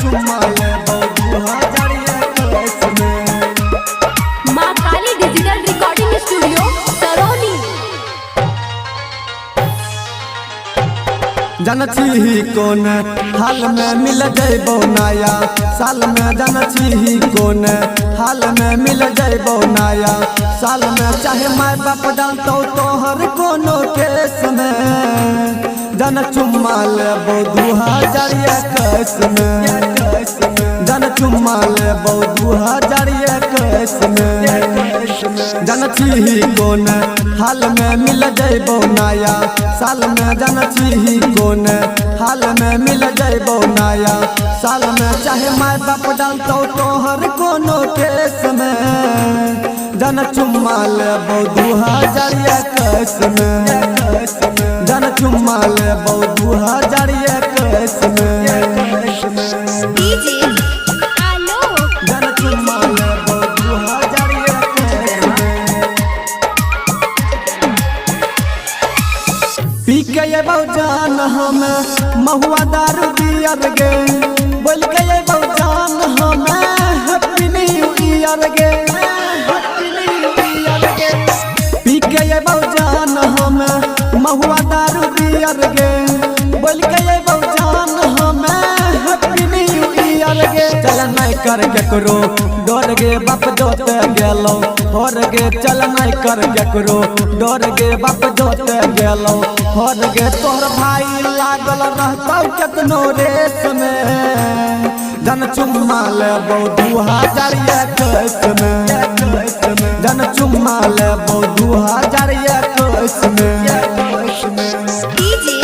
चुम्मा लेबो 2021 में। माँ काली डिजिटल रिकॉर्डिंग स्टूडियो सरौनी। जनछी कोन हाल में मिल जइबो नया साल में। जनछी कोन हाल में मिल जइबो नया साल में। चाहे माय बाप डालतो तोहर कोनो केस में। जन चुम्मा लेबो 2021 में। जन चुम्मा लेबो 2021 में। जनछी कोन हाल में मिल जइबो नया साल में। जनछी कोन हाल में मिल जइबो नया साल में। चाहे माय बाप डालतो तोहर कोनो केस में। जन चुम्मा लेबो 2021 में। जन चुम्मा लेबो 2021 में। डीजे आलोक। जन चुम्मा लेबो 2021 में। पी के अबो जान हम महुआ दारू बियर गे। बोल के अबो जान हम हैप्पी न्यू ईयर गे। पी के अबो जान हम महुआ दारू बियर गे। बोल के अबो जान हम हैप्पी न्यू ईयर गे। चल नहीं कर केकरो डर गे बाप जोते गेलो हर गे। चल नहीं कर केकरो डर गे बाप जोते गेलो हर गे। तोहर भाई लागल रहतौ केतनो रेस में। जन चुम्मा लेबो 2021 में। जन चुम्मा लेबो 2021 में। डीजे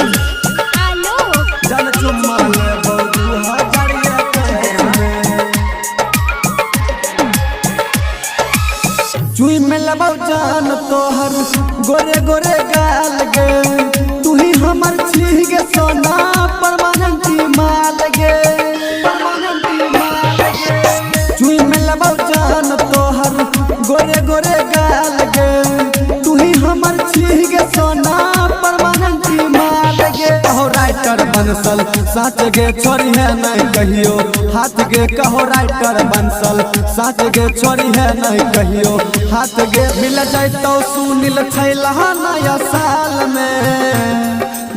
आलोक। जन चुम्मा लेबो 2021 में। चुई में लेबो जान तोहर गोरे गोरे गाल गे। तू ही हमर छी गे सोना परमानेंट माल गे। चुई में लेबो जान तोहर गोरे गोरे गाल गे। तू ही हमर छी गे सोना परमानेंट माल गे। कहो राइटर बंसल साच गे छोरी है नहीं कहियो हाथ गे। कहो राइटर बंसल साच गे छोरी है नहीं कहियो हाथ गे। मिल जाइतो सुनील छैला नया साल में।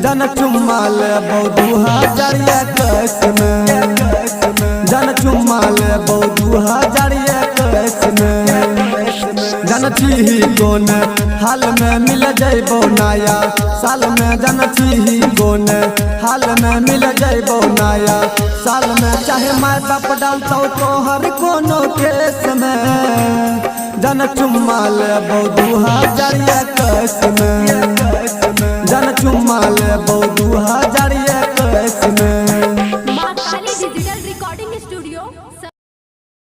जन चुम्मा लेबो 2021 में। जन चुम्मा लेबो 2021 में। जनछी कोन हाल में मिल जइबो नया साल में। जनछी कोन हाल में मिल जइबो नया साल में। चाहे माय बाप डालतो तोहर कोनो केस में। जन चुम्मा लेबो 2021 में। जन चुम्मा लेबो 2021